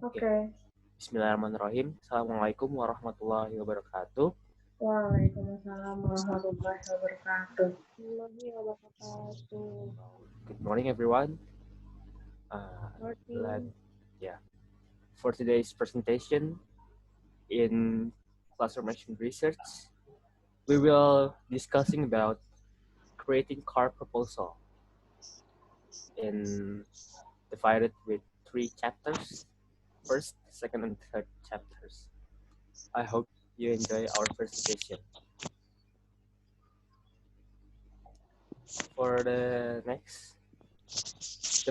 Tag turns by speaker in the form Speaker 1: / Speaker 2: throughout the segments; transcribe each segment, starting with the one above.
Speaker 1: Oke.
Speaker 2: Bismillahirrahmanirrahim. Assalamualaikum warahmatullahi wabarakatuh.
Speaker 1: Waalaikumsalam warahmatullahi wabarakatuh.
Speaker 2: Good morning, everyone. For today's presentation in classroom action research, we will discussing about creating car proposal divided with 3 chapters, first, second, and third chapters. I hope you enjoy our presentation. For the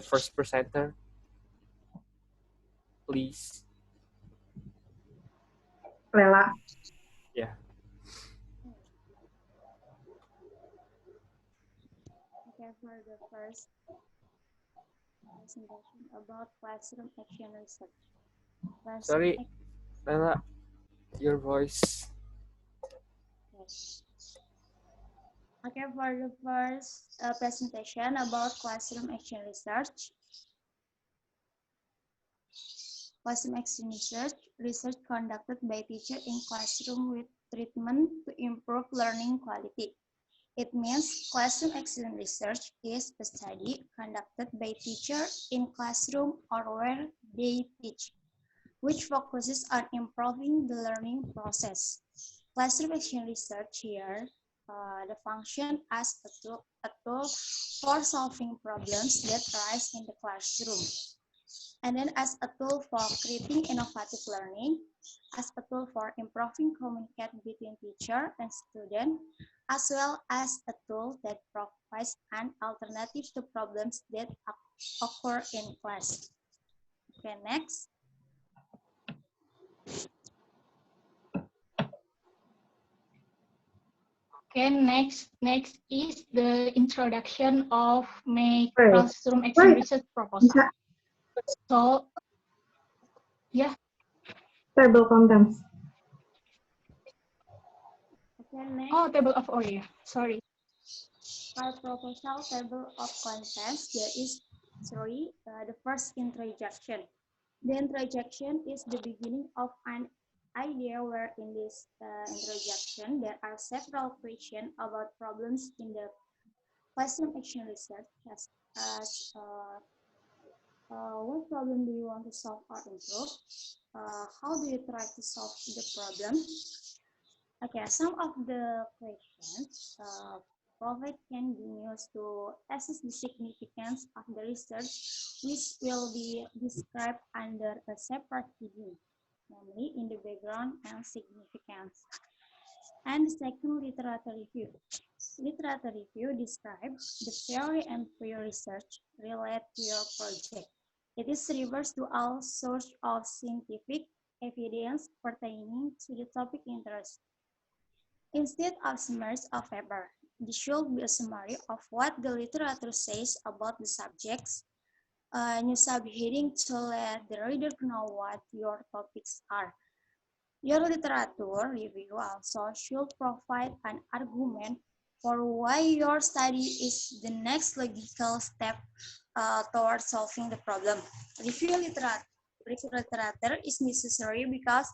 Speaker 2: first presenter, please.
Speaker 1: Lela.
Speaker 2: Yeah.
Speaker 3: Okay, for the first presentation about classroom action research.
Speaker 2: Sorry, Lela, your voice.
Speaker 3: Yes. Okay, for the first presentation about classroom action research. Classroom action research conducted by teacher in classroom with treatment to improve learning quality. It means classroom action research is a study conducted by teacher in classroom or where they teach, which focuses on improving the learning process. Classroom action research here, the function as a tool for solving problems that arise in the classroom. And then as a tool for creating innovative learning, as a tool for improving communication between teacher and student, as well as a tool that provides an alternative to problems that occur in class. Okay, next.
Speaker 4: Okay, next is the introduction of my classroom action research proposal. So, yeah.
Speaker 1: Table contents.
Speaker 3: Okay, next.
Speaker 4: Oh, table of yeah. Sorry.
Speaker 3: Our proposal table of contents, there is the first introduction. The introduction is the beginning of an idea where in this introduction there are several questions about problems in the classroom action research as what problem do you want to solve or improve? How do you try to solve the problem? Okay, some of the questions provide can be used to assess the significance of the research, which will be described under a separate heading, namely in the background and significance. And the second, literature review. Literature review describes the theory and pre-research related to your project. It is refers to all source of scientific evidence pertaining to the topic interest. Instead of summaries of paper, this should be a summary of what the literature says about the subjects, a new subheading to let the reader know what your topics are. Your literature review also should provide an argument for why your study is the next logical step towards solving the problem. Review literature is necessary because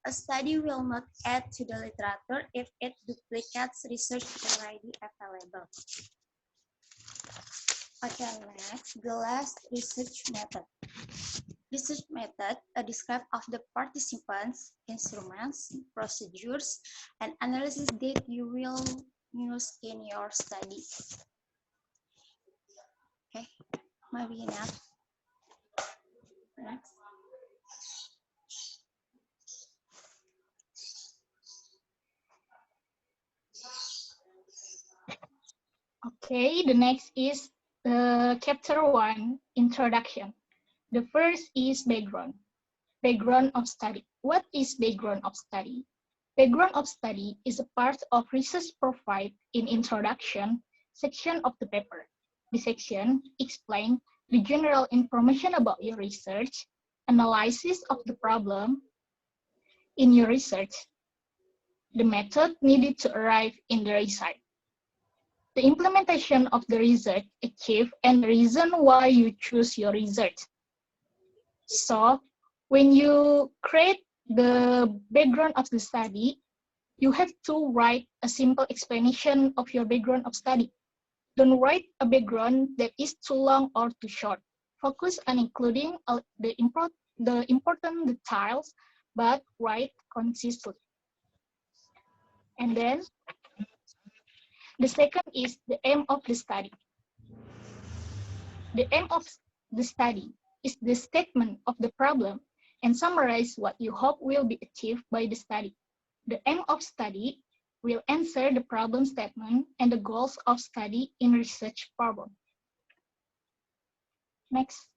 Speaker 3: a study will not add to the literature if it duplicates research already available. Okay, next, the last research method. Research method describe of the participants, instruments, procedures, and analysis that you will use in your study. Okay, maybe enough. Next.
Speaker 4: Okay, the next is chapter 1, introduction. The first is background. Background of study. What is background of study? Background of study is a part of research provided in introduction section of the paper. The section explains the general information about your research, analysis of the problem in your research, the method needed to arrive in the result, the implementation of the research achieved, and the reason why you choose your research. So when you create the background of the study, you have to write a simple explanation of your background of study. Don't write a background that is too long or too short. Focus on including the important details, but write concisely. And then the second is the aim of the study. The aim of the study is the statement of the problem and summarize what you hope will be achieved by the study. The aim of study will answer the problem statement and the goals of study in research problem. Next.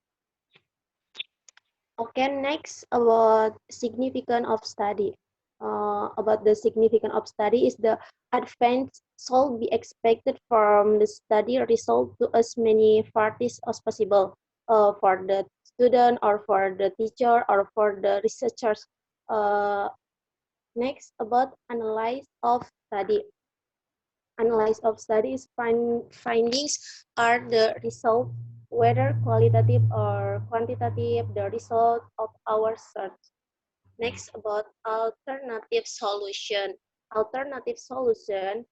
Speaker 5: Okay, next about significance of study. About the significance of study is the advance shall be expected from the study result to as many parties as possible, for the student or for the teacher or for the researchers. Next about analyze of study. Analyze of studies findings are the result, whether qualitative or quantitative, the result of our search. Next, about alternative solution. Alternative solution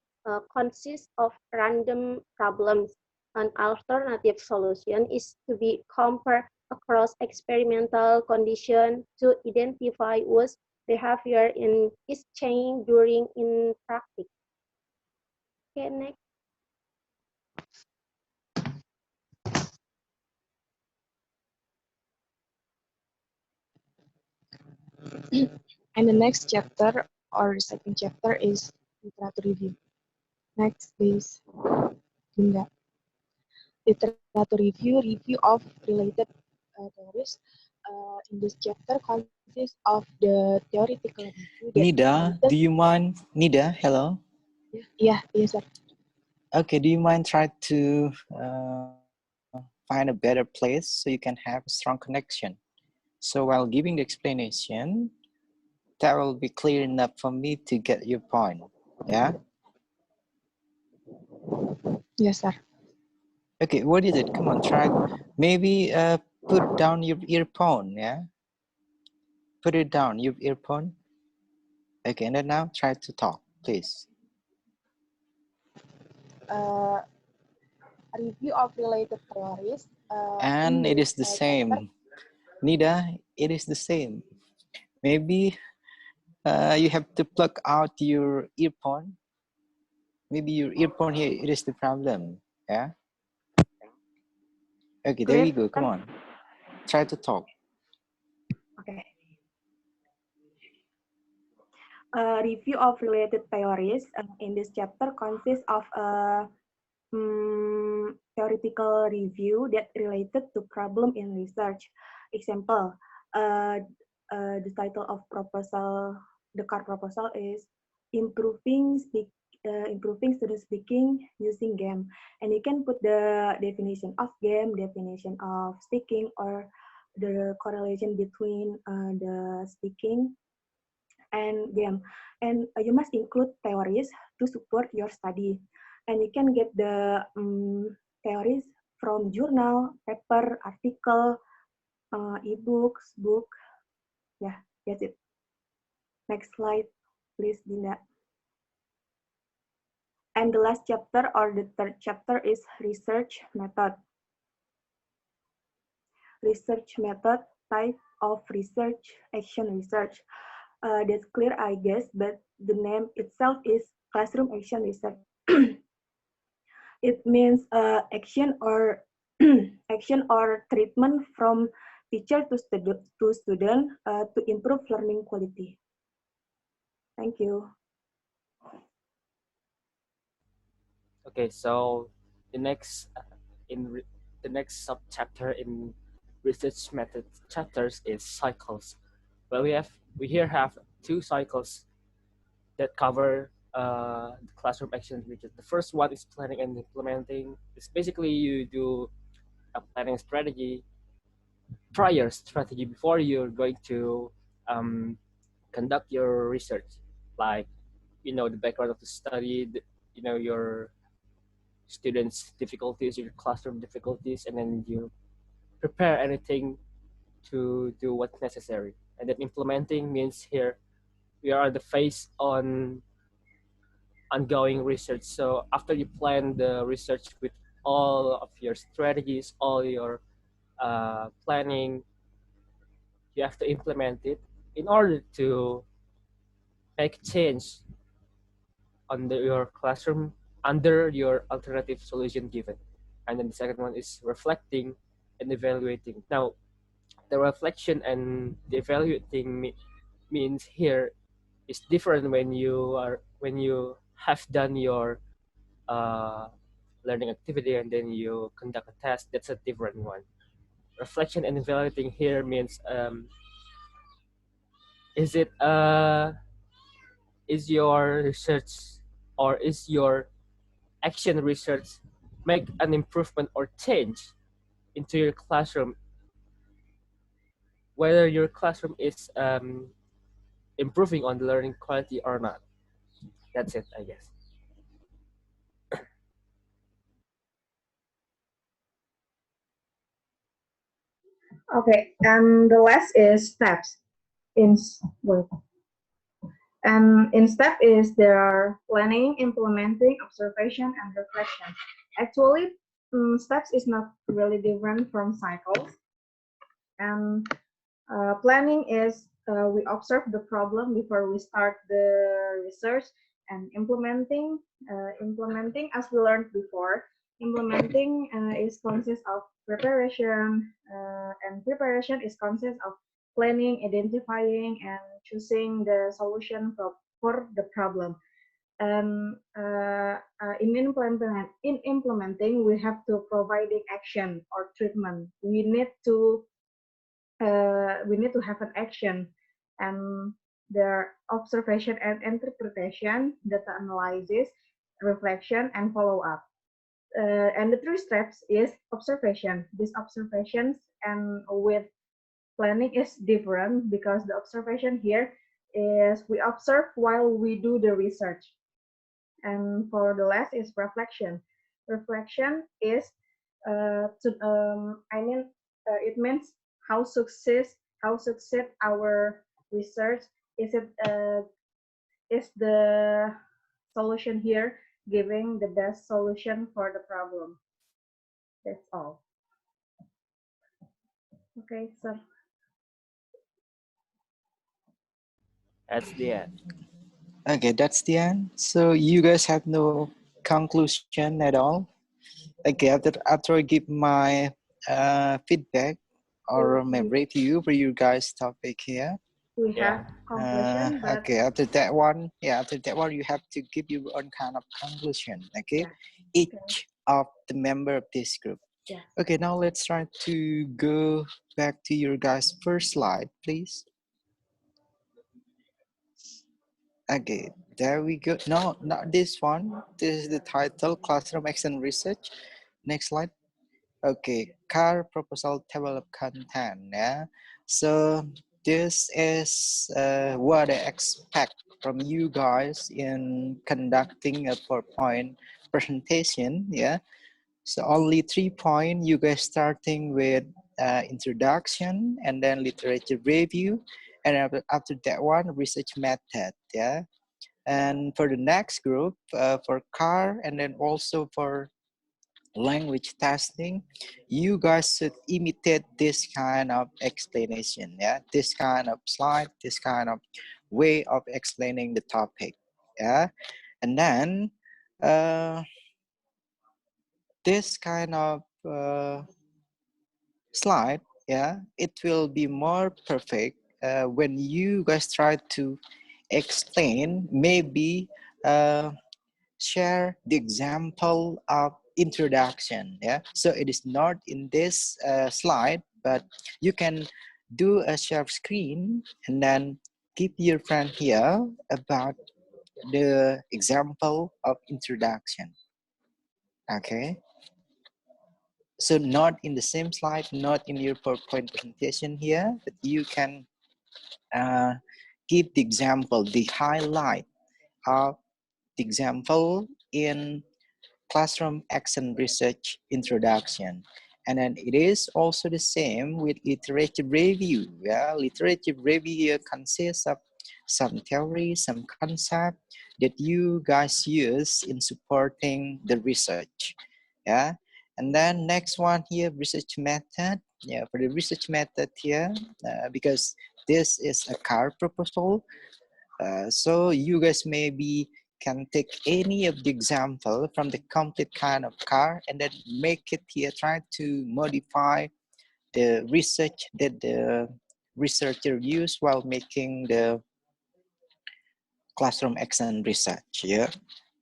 Speaker 5: consists of random problems. An alternative solution is to be compared across experimental conditions to identify what behavior is changed during in practice. Okay, next.
Speaker 6: And the next chapter or second chapter is literature review. Next, please, Linda. Literature review of related theories. In this chapter consists of the theoretical review.
Speaker 7: Nida, do you mind? Nida, hello.
Speaker 6: Yeah, yes, sir.
Speaker 7: Okay, do you mind try to find a better place so you can have a strong connection? So while giving the explanation, that will be clear enough for me to get your point. Yeah?
Speaker 6: Yes, sir.
Speaker 7: Okay, what is it? Come on, try. Maybe put down your earphone, yeah? Put it down, your earphone. Okay, and then now try to talk, please.
Speaker 6: Review of related theories.
Speaker 7: And it is the same. Nida, it is the same. Maybe you have to plug out your earphone. Maybe your earphone here, it is the problem. Yeah? Okay, there you go. Come on. Try to talk.
Speaker 1: Okay. A review of related theories in this chapter consists of a theoretical review that related to problem in research. Example, the title of proposal, the card proposal is improving student speaking using game, and you can put the definition of game, definition of speaking, or the correlation between the speaking and game. And you must include theories to support your study. And you can get the theories from journal, paper, article, ebooks, book. Yeah, that's it. Next slide, please, Dinda. And the last chapter or the third chapter is research method. Research method, type of research, action research. That's clear, I guess, but the name itself is classroom action research. It means action or action or treatment from teacher to student to improve learning quality. Thank you.
Speaker 2: Okay, so the next the next subchapter in research method chapters is cycles. Well, we here have two cycles that cover the classroom actions, which is the first one is planning and implementing. It's basically you do a planning strategy, prior strategy before you're going to conduct your research, like the background of the study, your students' difficulties, your classroom difficulties, and then you prepare anything to do what's necessary. And then implementing means here we are the phase on ongoing research. So after you plan the research with all of your strategies, all your planning, you have to implement it in order to make change under your classroom under your alternative solution given. And then the second one is reflecting and evaluating. Now, the reflection and the evaluating means here is different when you have done your uh, learning activity and then you conduct a test. That's a different one. Reflection and evaluating here means is it is your research or is your action research make an improvement or change into your classroom, whether your classroom is improving on the learning quality or not. That's it, I guess.
Speaker 1: Okay, and the last is steps. Wait. And in step is there are planning, implementing, observation, and reflection. Actually, steps is not really different from cycles. And planning is we observe the problem before we start the research, and implementing, as we learned before, implementing is consists of preparation, and preparation is consists of planning, identifying, and choosing the solution for the problem. And in implementing, we have to providing action or treatment. We need to have an action, and their observation and interpretation, data analysis, reflection, and follow up. And the three steps is observation. These observations and with planning is different because the observation here is we observe while we do the research. And for the last is reflection. Reflection is it means how succeed our research. Is the solution here giving the best solution for the problem? That's all. Okay, so
Speaker 2: That's the end.
Speaker 7: Okay, that's the end. So you guys have no conclusion at all. Okay, after I give my feedback or my review for you guys' topic here.
Speaker 1: we have conclusion, but
Speaker 7: okay, after that one, you have to give your own kind of conclusion. Okay, each of the member of this group.
Speaker 1: Yeah.
Speaker 7: Okay, now let's try to go back to your guys' first slide, please. Okay, there we go. No, not this one. This is the title, Classroom Action Research. Next slide. Okay, CAR proposal table of content. Yeah. So this is what I expect from you guys in conducting a PowerPoint presentation. Yeah. So only 3 points. You guys starting with introduction and then literature review, and after that one, research method. Yeah. And for the next group, for CAR and then also for language testing, you guys should imitate this kind of explanation. Yeah, this kind of slide, this kind of way of explaining the topic. Yeah, and then this kind of slide, yeah, it will be more perfect when you guys try to explain, maybe share the example of introduction. Yeah, so it is not in this slide, but you can do a share screen and then give your friend here about the example of introduction. Okay, so not in the same slide, not in your PowerPoint presentation here, but you can give the example, the highlight of the example in Classroom Action Research Introduction. And then it is also the same with literature review. Yeah, literature review here consists of some theory, some concept that you guys use in supporting the research. Yeah, and then next one here, research method. Yeah, for the research method here, because this is a car proposal, so you guys maybe can take any of the example from the complete kind of car and then make it here, try to modify the research that the researcher used while making the classroom action research. Yeah,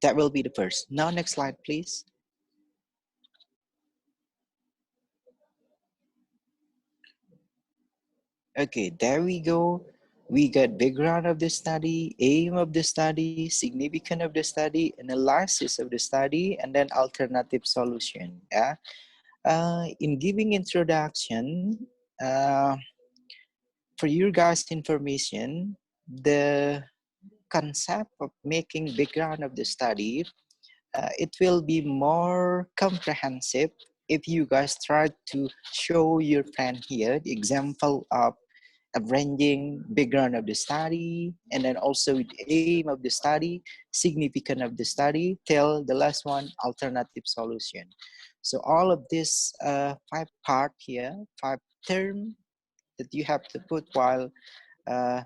Speaker 7: that will be the first. Now next slide, please. Okay, there we go. We got background of the study, aim of the study, significance of the study, analysis of the study, and then alternative solution. Yeah. In giving introduction, for your guys' information, the concept of making background of the study, it will be more comprehensive if you guys try to show your friend here the example of arranging background of the study, and then also the aim of the study, significance of the study, till the last one, alternative solution. So all of this 5 part here, 5 term that you have to put while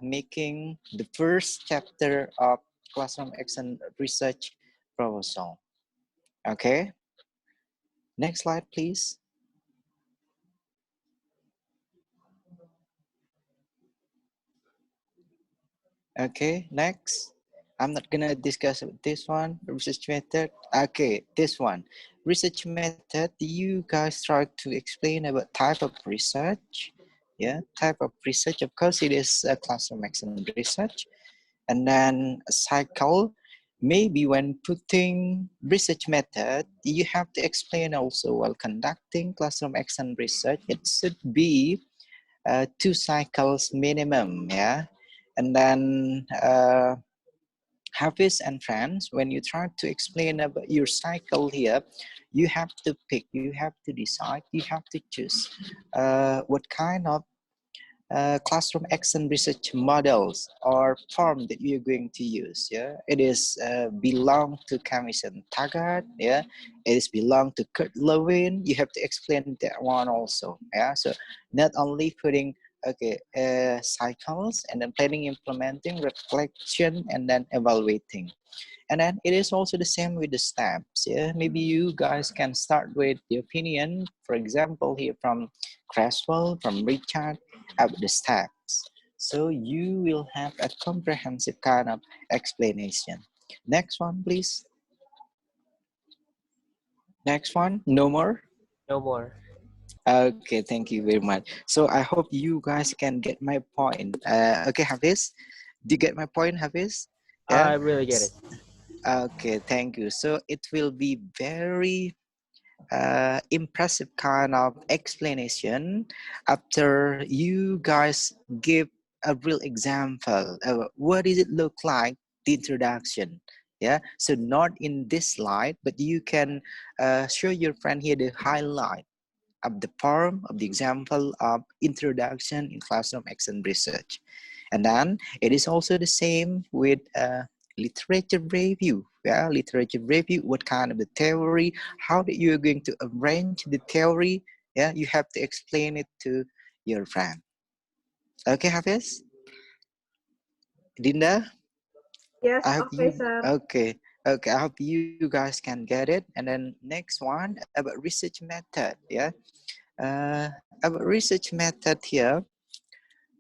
Speaker 7: making the first chapter of classroom action research proposal. Okay, next slide, please. Okay, next. I'm not gonna discuss this one, research method. Okay, this one. Research method, you guys try to explain about type of research. Yeah, type of research. Of course, it is a classroom action research. And then a cycle. Maybe when putting research method, you have to explain also while conducting classroom action research, it should be 2 cycles minimum, yeah. And then Hafiz and friends, when you try to explain about your cycle here, you have to pick, you have to decide, you have to choose what kind of classroom action research models or form that you're going to use. Yeah, it is belong to Commission Taggart. Yeah, it is belong to Kurt Lewin. You have to explain that one also. Yeah, so not only putting okay cycles and then planning, implementing, reflection, and then evaluating. And then it is also the same with the steps. Yeah, maybe you guys can start with the opinion, for example, here from Creswell, from Richard, about the steps. So you will have a comprehensive kind of explanation. Next one, please. Next one, no more.
Speaker 2: No more.
Speaker 7: Okay, thank you very much. So I hope you guys can get my point. Okay, Hafiz, do you get my point, Hafiz?
Speaker 2: I really get it.
Speaker 7: Okay, thank you. So it will be very impressive kind of explanation after you guys give a real example. What does it look like, the introduction? Yeah, so not in this slide, but you can show your friend here the highlight of the form of the example of introduction in classroom action research. And then it is also the same with literature review. Yeah, literature review, what kind of the theory, how that you're going to arrange the theory. Yeah, you have to explain it to your friend. Okay, Hafiz? Dinda?
Speaker 1: Yes,
Speaker 7: I hope
Speaker 1: okay,
Speaker 7: you,
Speaker 1: sir.
Speaker 7: okay. Okay, I hope you guys can get it. And then next one about research method. Yeah, about research method here,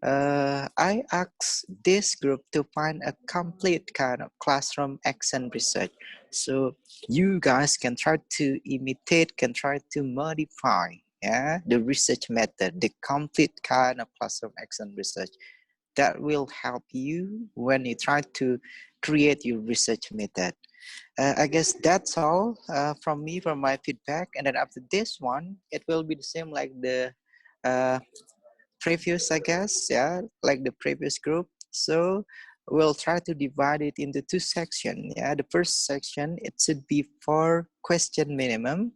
Speaker 7: I asked this group to find a complete kind of classroom action research. So you guys can try to imitate, can try to modify, yeah, the research method, the complete kind of classroom action research. That will help you when you try to create your research method. I guess that's all from me for my feedback. And then after this one, it will be the same like the uh, previous, I guess, yeah, like the previous group. So we'll try to divide it into 2 sections. Yeah, the first section, it should be 4 question minimum.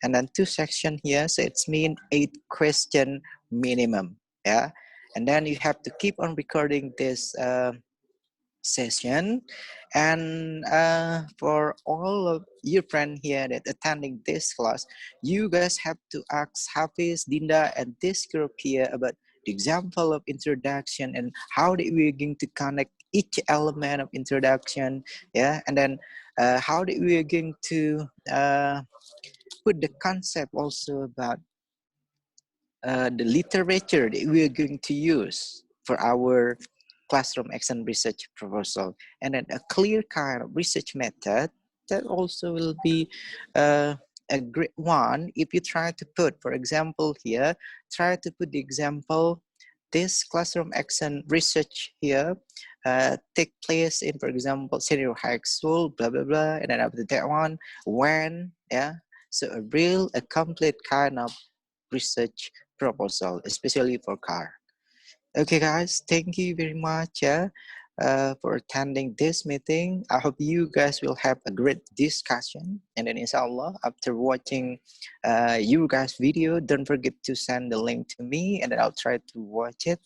Speaker 7: and then 2 section here, so it's mean 8 question minimum. Yeah, and then you have to keep on recording this session. And for all of your friends here that attending this class, you guys have to ask Hafiz, Dinda, and this group here about the example of introduction and how we're going to connect each element of introduction. Yeah, and then how we're going to put the concept also about the literature that we are going to use for our classroom action research proposal, and then a clear kind of research method that also will be a great one if you try to put, for example here, try to put the example, this classroom action research here take place in, for example, senior high school, blah blah blah, and then after that one, when, yeah, so a complete kind of research proposal, especially for car. Okay, guys, thank you very much for attending this meeting. I hope you guys will have a great discussion. And then, inshallah, after watching you guys' video, don't forget to send the link to me, and then I'll try to watch it.